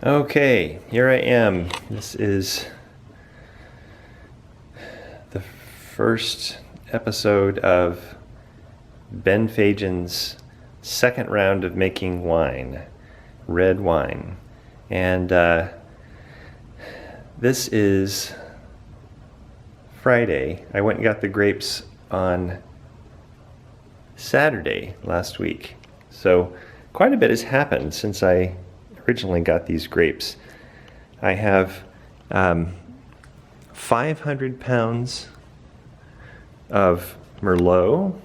Okay, here I am. This is the first episode of Ben Fajan's second round of making wine, red wine. And this is Friday. I went and got the grapes on Saturday last week. So quite a bit has happened since I originally got these grapes. I have 500 pounds of Merlot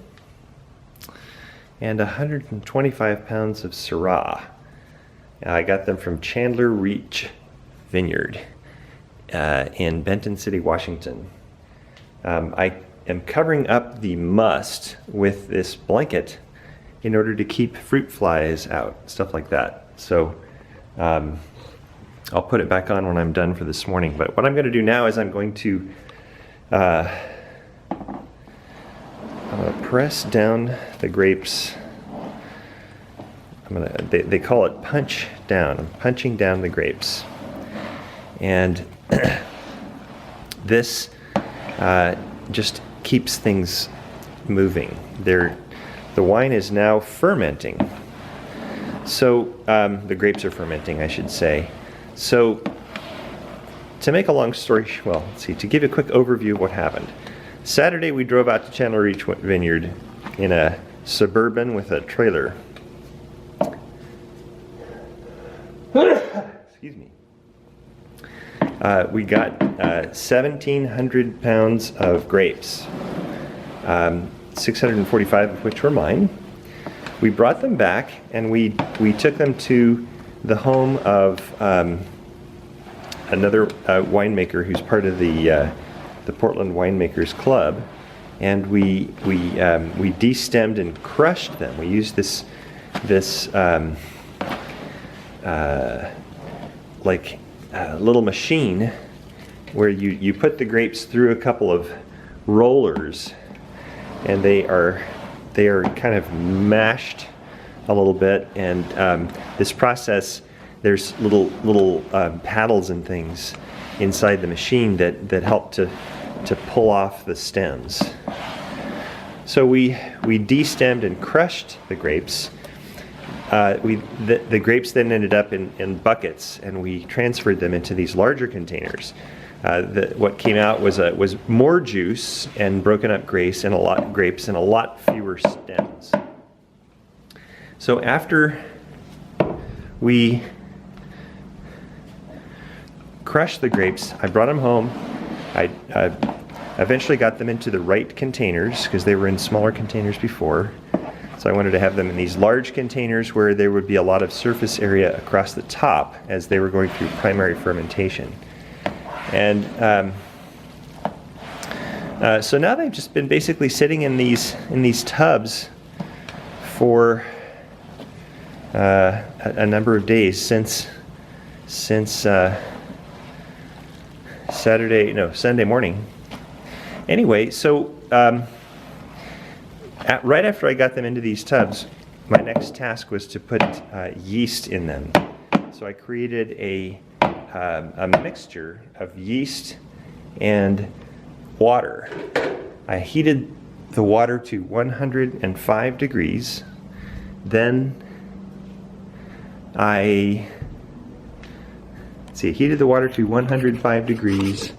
and 125 pounds of Syrah. I got them from Chandler Reach Vineyard in Benton City, Washington. I am covering up the must with this blanket in order to keep fruit flies out, stuff like that. So I'll put it back on when I'm done for this morning. But what I'm going to do now is I'm going to press down the grapes. They call it punch down. I'm punching down the grapes. And this just keeps things moving. The wine is now fermenting. So the grapes are fermenting, I should say. So to make a long story, to give you a quick overview of what happened. Saturday we drove out to Chandler Reach Vineyard in a Suburban with a trailer. Excuse me. We got 1,700 pounds of grapes, 645 of which were mine. We brought them back and we took them to the home of another winemaker who's part of the Portland Winemakers Club, and we destemmed and crushed them. We used this little machine where you put the grapes through a couple of rollers, and they are kind of mashed a little bit, and this process, there's little paddles and things inside the machine that help to pull off the stems. So we destemmed and crushed the grapes. The grapes then ended up in buckets, and we transferred them into these larger containers. What came out was more juice and broken up grapes and a lot fewer stems. So after we crushed the grapes, I brought them home. I eventually got them into the right containers because they were in smaller containers before. So I wanted to have them in these large containers where there would be a lot of surface area across the top as they were going through primary fermentation. And so now they've just been basically sitting in these tubs for a number of days since Sunday morning. Anyway, so right after I got them into these tubs, my next task was to put yeast in them. So I created a mixture of yeast and water. I heated the water to 105 degrees. Then I heated the water to 105 degrees.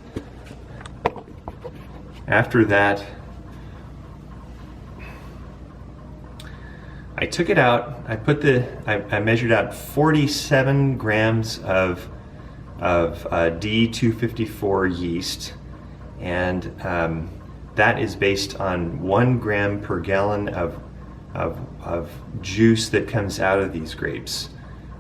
After that, I took it out. I measured out 47 grams of D254 yeast, and that is based on 1 gram per gallon of juice that comes out of these grapes.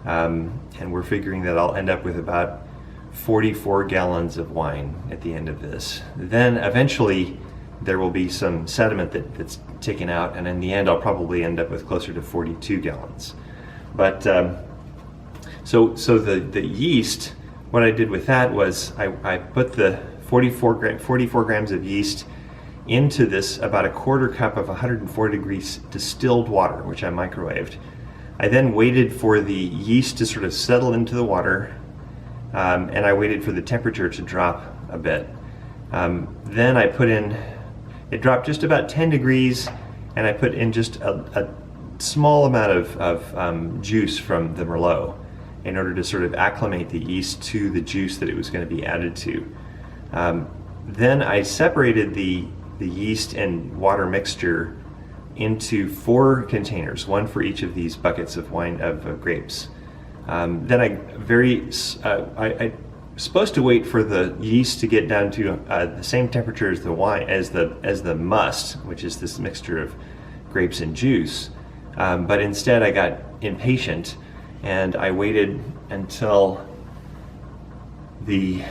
And we're figuring that I'll end up with about 44 gallons of wine at the end of this. Then eventually there will be some sediment that's taken out, and in the end I'll probably end up with closer to 42 gallons. But so the yeast, what I did with that was I put the 44 grams of yeast into this about a quarter cup of 104 degrees distilled water, which I microwaved. I then waited for the yeast to sort of settle into the water and I waited for the temperature to drop a bit. Then I put in, it dropped just about 10 degrees, and I put in just a small amount of juice from the Merlot in order to sort of acclimate the yeast to the juice that it was going to be added to. Then I separated the yeast and water mixture into 4 containers, one for each of these buckets of wine of grapes. Then I supposed to wait for the yeast to get down to the same temperature as the wine, as the must, which is this mixture of grapes and juice. But instead I got impatient and I waited until the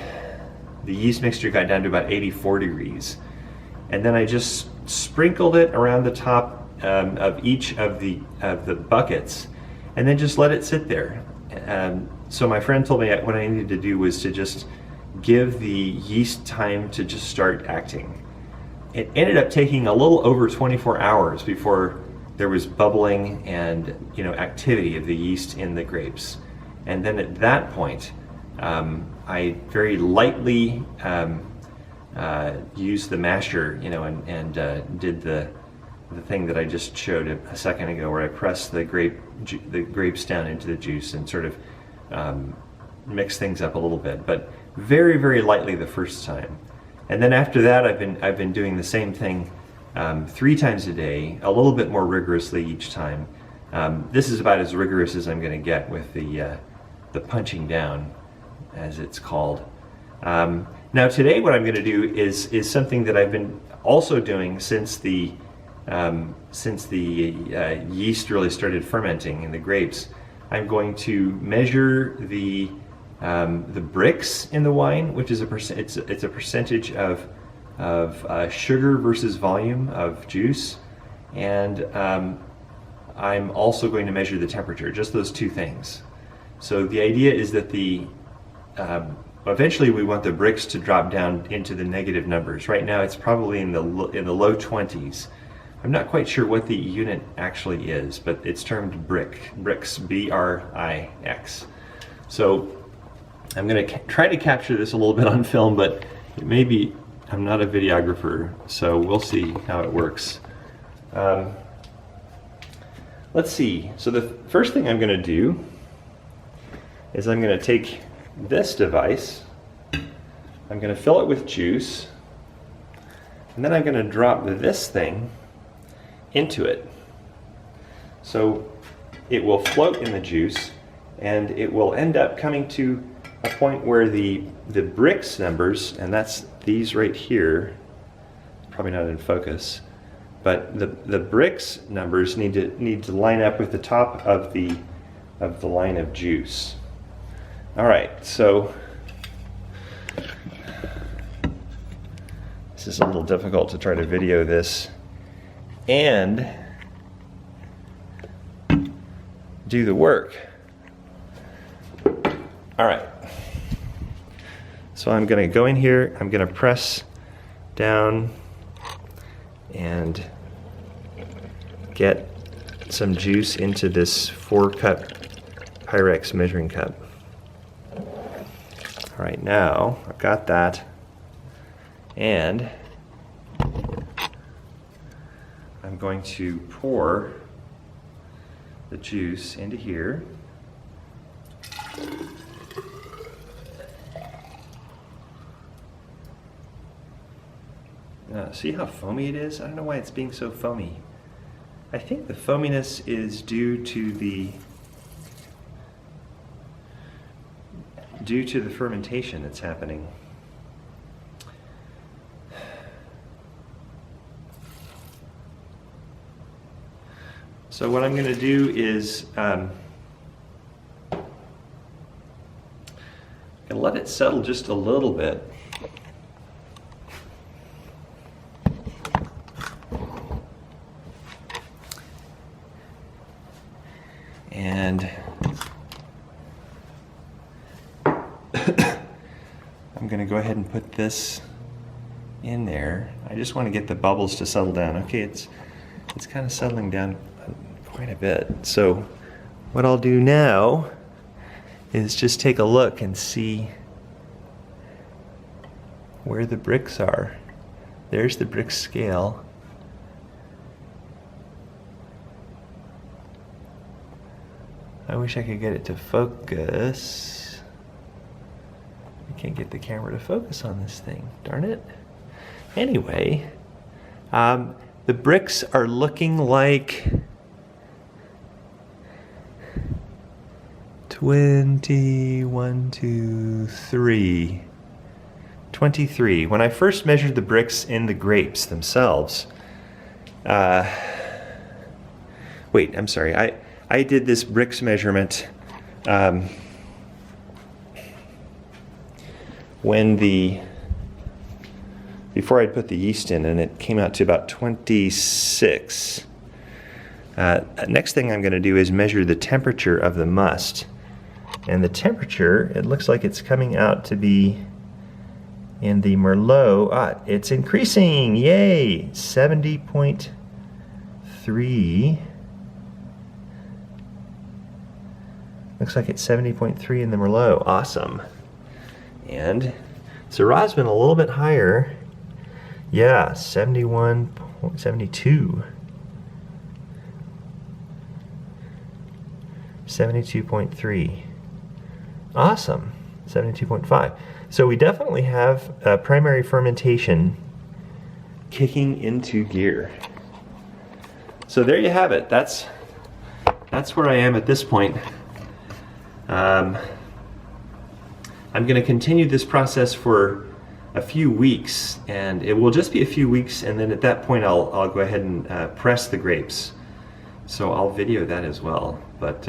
yeast mixture got down to about 84 degrees. And then I just sprinkled it around the top of each of the buckets, and then just let it sit there. So my friend told me what I needed to do was to just give the yeast time to just start acting. It ended up taking a little over 24 hours before there was bubbling and activity of the yeast in the grapes. And then at that point, I very lightly used the masher, and did the thing that I just showed a second ago, where I pressed the grapes down into the juice and sort of mix things up a little bit, but very, very lightly the first time. And then after that, I've been doing the same thing 3 times a day, a little bit more rigorously each time. This is about as rigorous as I'm going to get with the punching down, as it's called. Now today, what I'm going to do is something that I've been also doing since the yeast really started fermenting in the grapes. I'm going to measure the Brix in the wine, which is it's a percentage of sugar versus volume of juice, and I'm also going to measure the temperature. Just those 2 things. So the idea is that eventually we want the Brix to drop down into the negative numbers. Right now it's probably in the low 20s. I'm not quite sure what the unit actually is, but it's termed Brix, B-R-I-X. So I'm going to try to capture this a little bit on film, but maybe I'm not a videographer, so we'll see how it works. Let's see. So the first thing I'm going to do is I'm going to take this device, I'm going to fill it with juice, and then I'm going to drop this thing into it. So it will float in the juice, and it will end up coming to a point where the Brix numbers, and that's these right here, probably not in focus, but the Brix numbers need to line up with the top of the line of juice. All right, so this is a little difficult to try to video this and do the work. All right, so I'm going to go in here, I'm going to press down and get some juice into this 4-cup Pyrex measuring cup. All right, now I've got that, and I'm going to pour the juice into here. See how foamy it is? I don't know why it's being so foamy. I think the foaminess is due to the fermentation that's happening. So what I'm going to do is I'm going to let it settle just a little bit. And I'm going to go ahead and put this in there. I just want to get the bubbles to settle down. Okay, it's kind of settling down quite a bit. So what I'll do now is just take a look and see where the bricks are. There's the brick scale. I wish I could get it to focus. I can't get the camera to focus on this thing, darn it. Anyway, the bricks are looking like 21, 2, 3. 23. When I first measured the bricks in the grapes themselves, wait, I'm sorry. I did this bricks measurement before I'd put the yeast in, and it came out to about 26. Next thing I'm going to do is measure the temperature of the must. And the temperature, it looks like it's coming out to be in the Merlot. It's increasing, yay! 70.3. Looks like it's 70.3 in the Merlot, awesome. And Syrah's been a little bit higher. Yeah, 71.72. 72.3. Awesome. 72.5. So we definitely have primary fermentation kicking into gear. So there you have it. That's where I am at this point. I'm going to continue this process for a few weeks, and it will just be a few weeks, and then at that point I'll go ahead and press the grapes. So I'll video that as well. But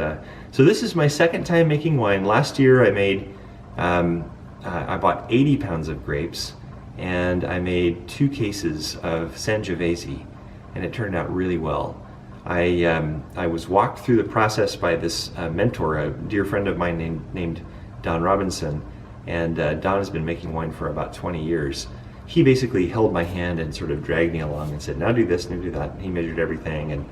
so this is my second time making wine. Last year I made I bought 80 pounds of grapes, and I made 2 cases of Sangiovese, and it turned out really well. I was walked through the process by this mentor, a dear friend of mine named Don Robinson, and Don has been making wine for about 20 years. He basically held my hand and sort of dragged me along and said, now do this, now do that. He measured everything, and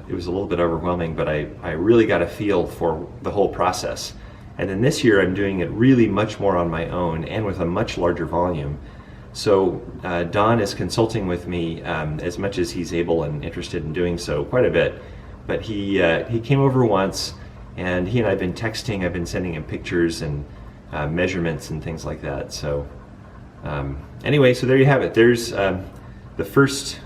it was a little bit overwhelming, but I really got a feel for the whole process. And then this year I'm doing it really much more on my own and with a much larger volume. So Don is consulting with me as much as he's able and interested in doing so, quite a bit. But he came over once, and he and I have been texting. I've been sending him pictures and measurements and things like that. So anyway, so there you have it. There's the first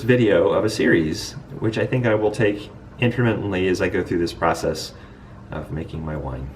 video of a series, which I think I will take intermittently as I go through this process of making my wine.